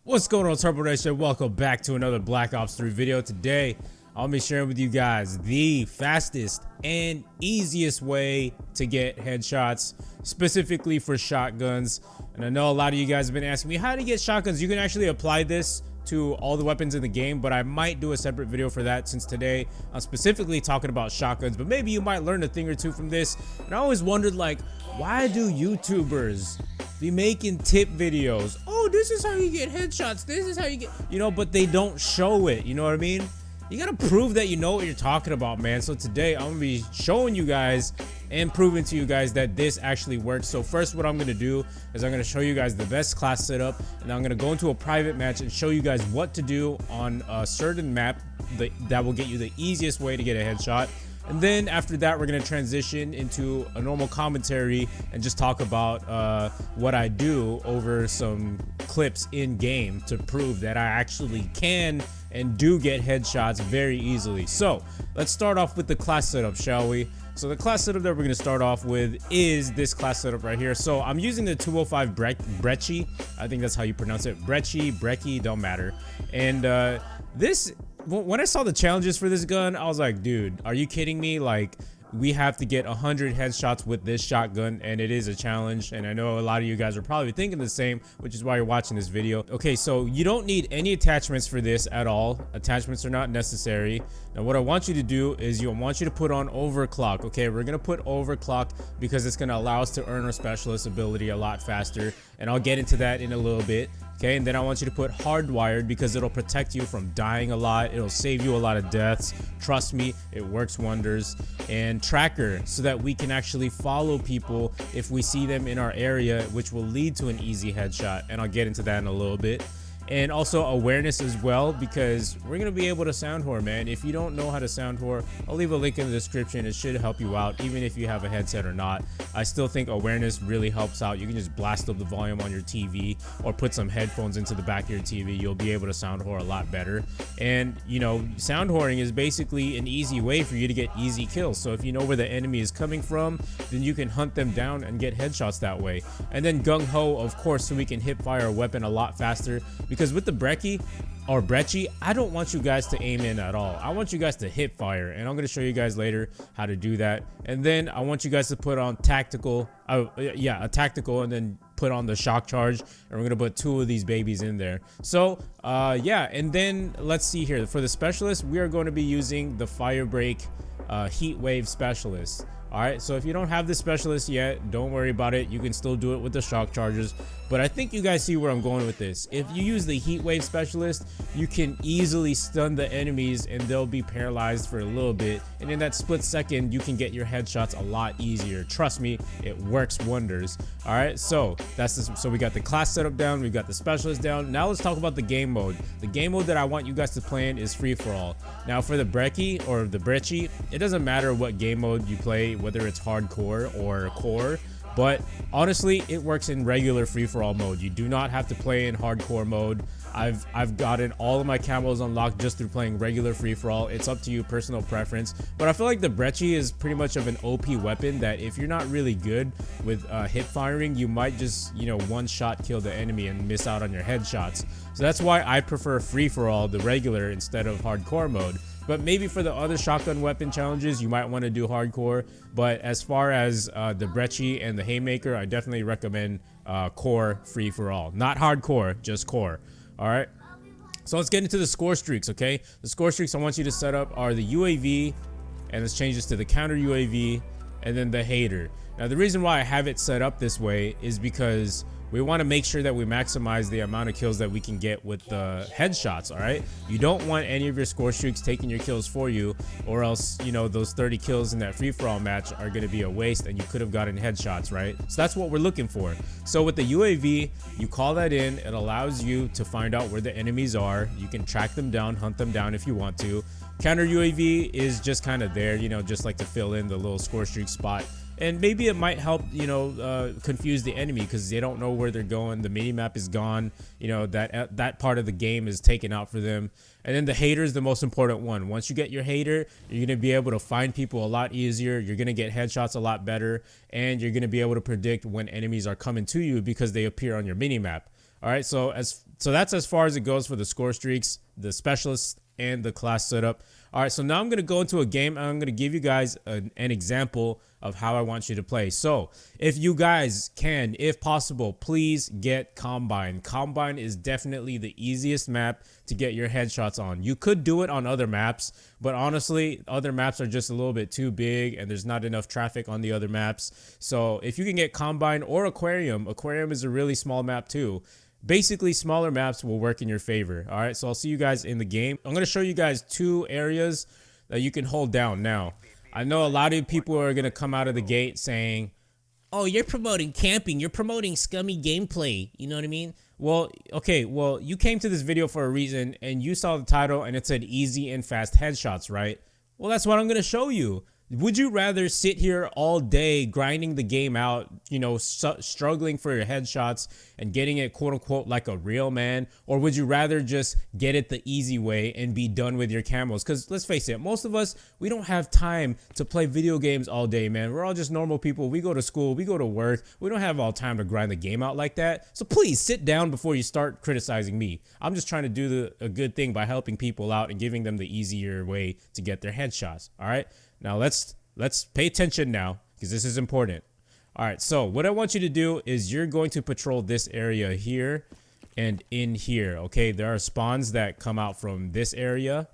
What's going on, Turboman? Welcome back to another Black Ops 3 video. Today, I'll be sharing with you guys the fastest and easiest way to get headshots, specifically for shotguns. And I know a lot of you guys have been asking me how to get shotguns. You can actually apply this to all the weapons in the game, but I might do a separate video for that, since today I'm specifically talking about shotguns. But maybe you might learn a thing or two from this. And I always wondered, like, why do YouTubers be making tip videos? Oh, this is how you get headshots, this is how you get, but they don't show it. You know what I mean? You gotta prove that you know what you're talking about, man. So today I'm gonna be showing you guys and proving to you guys that this actually works. So first, what I'm gonna do is I'm gonna show you guys the best class setup, and I'm gonna go into a private match and show you guys what to do on a certain map that will get you the easiest way to get a headshot. And then after that, we're going to transition into a normal commentary and just talk about what I do over some clips in game to prove that I actually can and do get headshots very easily. So let's start off with the class setup, shall we? So the class setup that we're going to start off with is this class setup right here. So I'm using the 205 Brecci. I think that's how you pronounce it. Brecci, don't matter. And when I saw the challenges for this gun, I was like, dude, are you kidding me? Like, we have to get 100 headshots with this shotgun, and it is a challenge. And I know a lot of you guys are probably thinking the same, which is why you're watching this video. Okay, so you don't need any attachments for this at all. Attachments are not necessary. Now, what I want you to do is I want you to put on overclock. Okay, we're gonna put overclock because it's gonna allow us to earn our specialist ability a lot faster, and I'll get into that in a little bit. Okay, and then I want you to put hardwired because it'll protect you from dying a lot. It'll save you a lot of deaths. Trust me, it works wonders. And tracker, so that we can actually follow people if we see them in our area, which will lead to an easy headshot. And I'll get into that in a little bit. And also awareness as well, because we're going to be able to sound whore, man. If you don't know how to sound whore, I'll leave a link in the description. It should help you out, even if you have a headset or not. I still think awareness really helps out. You can just blast up the volume on your TV or put some headphones into the back of your TV. You'll be able to sound whore a lot better. And, sound whoring is basically an easy way for you to get easy kills. So if you know where the enemy is coming from, then you can hunt them down and get headshots that way. And then gung-ho, of course, so we can hip fire a weapon a lot faster. Because with the Brecci, I don't want you guys to aim in at all. I want you guys to hip fire, and I'm going to show you guys later how to do that. And then I want you guys to put on tactical, a tactical, and then put on the shock charge, and we're going to put 2 of these babies in there. So and then let's see here. For the specialist, we are going to be using the Firebreak heat wave specialist. All right, so if you don't have the specialist yet, don't worry about it. You can still do it with the shock charges. But I think you guys see where I'm going with this. If you use the heat wave specialist, you can easily stun the enemies and they'll be paralyzed for a little bit. And in that split second, you can get your headshots a lot easier. Trust me, it works wonders. All right, so so we got the class setup down, we've got the specialist down. Now let's talk about the game mode. The game mode that I want you guys to play in is free for all. Now for the Brecci or the Brecci, it doesn't matter what game mode you play, whether it's hardcore or core, but honestly, it works in regular free-for-all mode. You do not have to play in hardcore mode. I've gotten all of my camos unlocked just through playing regular free-for-all. It's up to you, personal preference. But I feel like the Brecci is pretty much of an OP weapon that if you're not really good with hip firing, you might just, one-shot kill the enemy and miss out on your headshots. So that's why I prefer free-for-all, the regular, instead of hardcore mode. But maybe for the other shotgun weapon challenges, you might want to do hardcore. But as far as the Brecci and the Haymaker, I definitely recommend core free for all. Not hardcore, just core. All right. So let's get into the score streaks, okay? The score streaks I want you to set up are the UAV, and let's change this to the counter UAV, and then the hater. Now, the reason why I have it set up this way is because we want to make sure that we maximize the amount of kills that we can get with the headshots. All right, you don't want any of your score streaks taking your kills for you, or else those 30 kills in that free-for-all match are going to be a waste and you could have gotten headshots, right? So that's what we're looking for. So with the UAV, you call that in. It allows you to find out where the enemies are. You can track them down, hunt them down if you want to. Counter UAV is just kind of there, just like to fill in the little score streak spot. And maybe it might help, confuse the enemy because they don't know where they're going. The minimap is gone. That part of the game is taken out for them. And then the hater is the most important one. Once you get your hater, you're going to be able to find people a lot easier. You're going to get headshots a lot better. And you're going to be able to predict when enemies are coming to you because they appear on your minimap. All right, so that's as far as it goes for the score streaks, the specialists, and the class setup. All right, so now I'm going to go into a game and I'm going to give you guys an example of how I want you to play. So if you guys can, if possible, please get Combine. Combine is definitely the easiest map to get your headshots on. You could do it on other maps, but honestly, other maps are just a little bit too big and there's not enough traffic on the other maps. So if you can get Combine or Aquarium, Aquarium is a really small map too. Basically, smaller maps will work in your favor. All right, so I'll see you guys in the game. I'm going to show you guys 2 areas that you can hold down. Now, I know a lot of people are going to come out of the gate saying, oh, you're promoting camping. You're promoting scummy gameplay. You know what I mean? Well, okay, well, you came to this video for a reason, and you saw the title, and it said easy and fast headshots, right? Well, that's what I'm going to show you. Would you rather sit here all day grinding the game out, you know, struggling for your headshots and getting it quote unquote like a real man? Or would you rather just get it the easy way and be done with your camos? Because let's face it, most of us, we don't have time to play video games all day, man. We're all just normal people. We go to school, we go to work. We don't have all time to grind the game out like that. So please sit down before you start criticizing me. I'm just trying to do a good thing by helping people out and giving them the easier way to get their headshots. All right. Now let's pay attention now because this is important. All right, so what I want you to do is you're going to patrol this area here and in here. Okay, there are spawns that come out from this area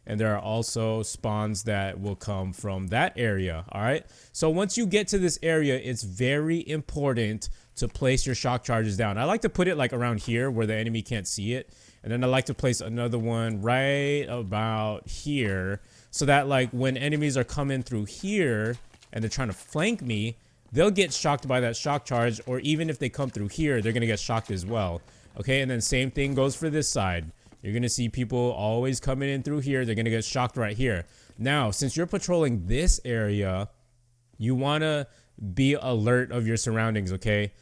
and there are also spawns that will come from that area. All right, so once you get to this area, it's very important to place your shock charges down. I like to put it like around here where the enemy can't see it, and then I like to place another one right about here, so that like when enemies are coming through here and they're trying to flank me, they'll get shocked by that shock charge, or even if they come through here, they're gonna get shocked as well. Okay, and then same thing goes for this side. You're gonna see people always coming in through here. They're gonna get shocked right here. Now, since you're patrolling this area, you wanna be alert of your surroundings, okay?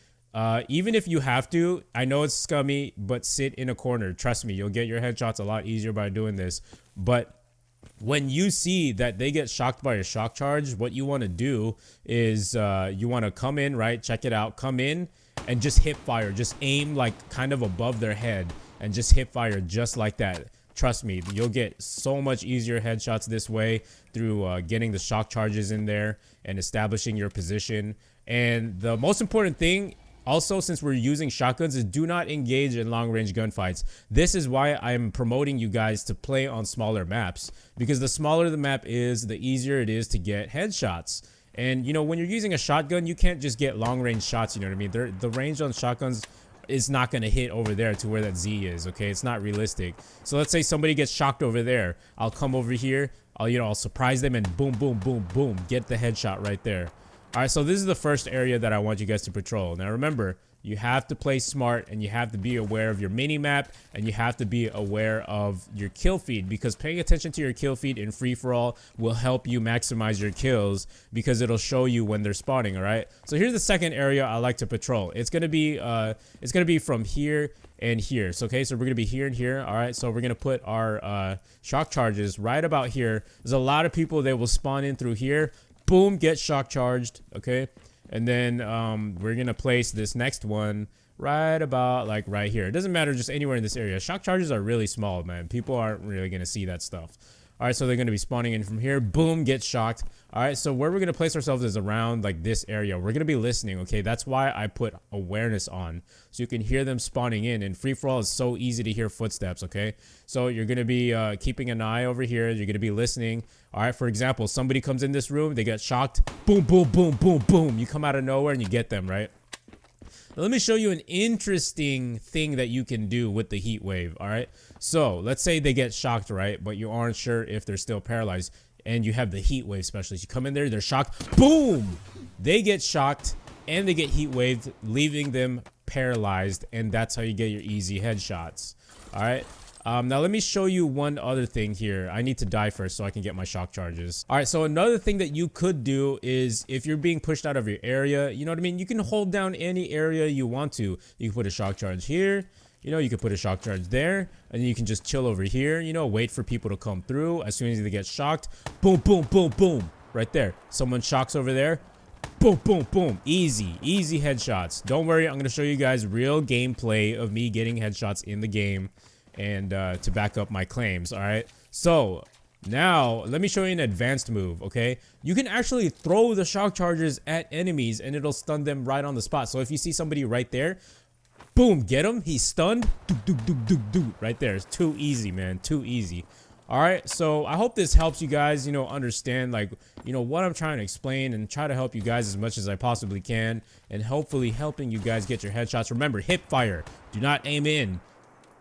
Even if you have to, I know it's scummy, but sit in a corner. Trust me, you'll get your headshots a lot easier by doing this. But when you see that they get shocked by a shock charge, what you want to do is you want to come in, right? Check it out. Come in and just hip fire. Just aim like kind of above their head and just hip fire just like that. Trust me, you'll get so much easier headshots this way through getting the shock charges in there and establishing your position. And the most important thing also, since we're using shotguns, is do not engage in long-range gunfights. This is why I'm promoting you guys to play on smaller maps, because the smaller the map is, the easier it is to get headshots. And, you know, when you're using a shotgun, you can't just get long-range shots, you know what I mean? The range on shotguns is not going to hit over there to where that Z is, okay? It's not realistic. So let's say somebody gets shocked over there. I'll come over here, I'll surprise them and boom, boom, boom, boom, get the headshot right there. All right, so this is the first area that I want you guys to patrol. Now remember, you have to play smart and you have to be aware of your mini map and you have to be aware of your kill feed, because paying attention to your kill feed in free-for-all will help you maximize your kills because it'll show you when they're spawning. All right, so here's the second area I like to patrol. It's gonna be from here and here. So okay, so we're gonna be here and here. All right, so we're gonna put our shock charges right about here. There's a lot of people that will spawn in through here. Boom, get shock charged. Okay, and then we're gonna place this next one right about like right here. It doesn't matter, just anywhere in this area. Shock charges are really small, man. People aren't really gonna see that stuff. All right, so they're gonna be spawning in from here. Boom, get shocked. All right, so where we're gonna place ourselves is around like this area. We're gonna be listening, okay? That's why I put awareness on, so you can hear them spawning in. And free for all is so easy to hear footsteps, okay? So you're gonna be keeping an eye over here. You're gonna be listening. All right, for example, somebody comes in this room, they get shocked. Boom, boom, boom, boom, boom. You come out of nowhere and you get them, right? Now, let me show you an interesting thing that you can do with the heat wave. All right, so let's say they get shocked, right? But you aren't sure if they're still paralyzed, and you have the heat wave specialist. You come in there, they're shocked. Boom! They get shocked and they get heat waved, leaving them paralyzed, and that's how you get your easy headshots. All right. Now let me show you one other thing here. I need to die first so I can get my shock charges. All right, so another thing that you could do is if you're being pushed out of your area, you know what I mean? You can hold down any area you want to. You can put a shock charge here. You know, you could put a shock charge there, and you can just chill over here, you know, wait for people to come through. As soon as they get shocked, boom, boom, boom, boom, right there. Someone shocks over there. Boom, boom, boom. Easy headshots. Don't worry, I'm gonna show you guys real gameplay of me getting headshots in the game, and to back up my claims. All right, so now let me show you an advanced move. Okay, you can actually throw the shock charges at enemies and it'll stun them right on the spot. So if you see somebody right there, boom, get him, he's stunned. Right there. It's too easy, man, too easy. All right, so I hope this helps you guys, you know, understand, like, you know, what I'm trying to explain, and try to help you guys as much as I possibly can, and hopefully helping you guys get your headshots. Remember, hip fire. Do not aim in.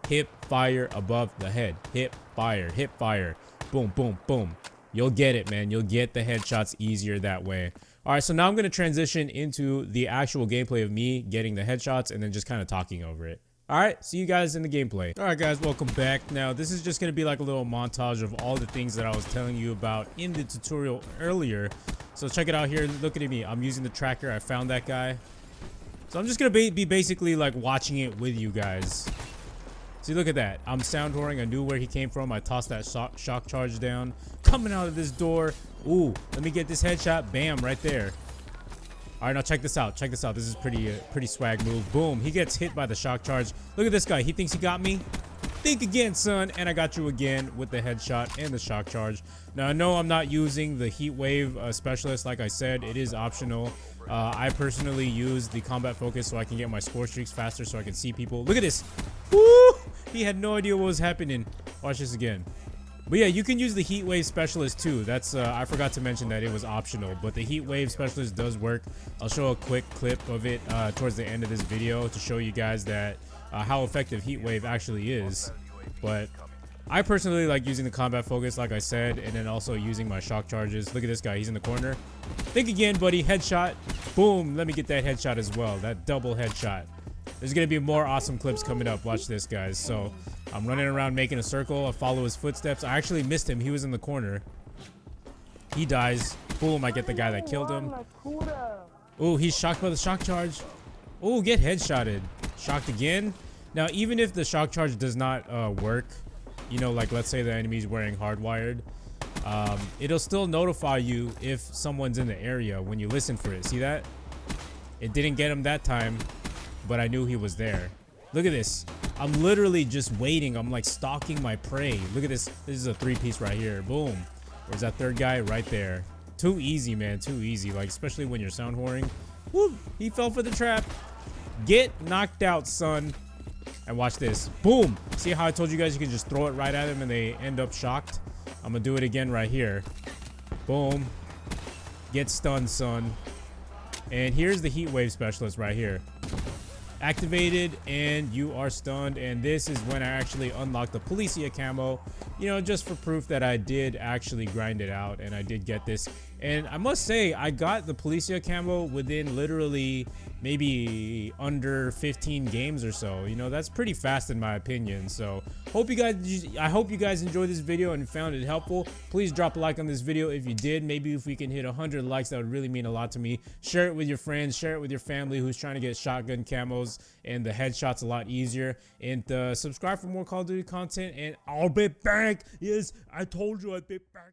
Hip fire above the head. Hip fire. Hip fire. Boom, boom, boom. You'll get it, man. You'll get the headshots easier that way. All right, so now I'm going to transition into the actual gameplay of me getting the headshots and then just kind of talking over it. All right, see you guys in the gameplay. All right, guys, welcome back. Now, this is just going to be like a little montage of all the things that I was telling you about in the tutorial earlier. So check it out here. Look at me. I'm using the tracker. I found that guy. So I'm just going to be basically like watching it with you guys. See, look at that. I'm sound whoring. I knew where he came from. I tossed that shock charge down. Coming out of this door. Ooh, let me get this headshot. Bam, right there. All right, now check this out. Check this out. This is pretty swag move. Boom. He gets hit by the shock charge. Look at this guy. He thinks he got me. Think again, son. And I got you again with the headshot and the shock charge. Now, I know I'm not using the heat wave specialist. Like I said, it is optional. I personally use the combat focus so I can get my score streaks faster, so I can see people. Look at this. Woo! He had no idea what was happening. Watch this again. But yeah, you can use the heat wave specialist too. That's I forgot to mention that it was optional, but the heat wave specialist does work. I'll show a quick clip of it towards the end of this video to show you guys that how effective heat wave actually is. But I personally like using the combat focus, like I said, and then also using my shock charges. Look at this guy. He's in the corner. Think again, buddy. Headshot. Boom. Let me get that headshot as well. That double headshot. There's going to be more awesome clips coming up. Watch this, guys. So I'm running around making a circle. I follow his footsteps. I actually missed him. He was in the corner. He dies. Boom. I get the guy that killed him. Oh, he's shocked by the shock charge. Oh, get headshotted. Shocked again. Now, even if the shock charge does not work, you know, like let's say the enemy's wearing hardwired, it'll still notify you if someone's in the area when you listen for it. See that? It didn't get him that time, but I knew he was there. Look at this. I'm literally just waiting. I'm like stalking my prey. Look at this. This is a three-piece right here. Boom. Where's that third guy? Right there. Too easy, man. Too easy. Like, especially when you're sound whoring. Woo! He fell for the trap. Get knocked out, son. And watch this. Boom. See how I told you guys you can just throw it right at them and they end up shocked? I'm gonna do it again right here. Boom. Get stunned, son. And here's the heat wave specialist right here. Activated and you are stunned, and this is when I actually unlock the Policia camo, you know, just for proof that I did actually grind it out and I did get this. And I must say, I got the Policia camo within literally maybe under 15 games or so. You know, that's pretty fast in my opinion. So I hope you guys enjoyed this video and found it helpful. Please drop a like on this video if you did. Maybe if we can hit 100 likes, that would really mean a lot to me. Share it with your friends, share it with your family who's trying to get shotgun camos and the headshots a lot easier. And subscribe for more Call of Duty content, and I'll be back. Yes, I told you I'd be back.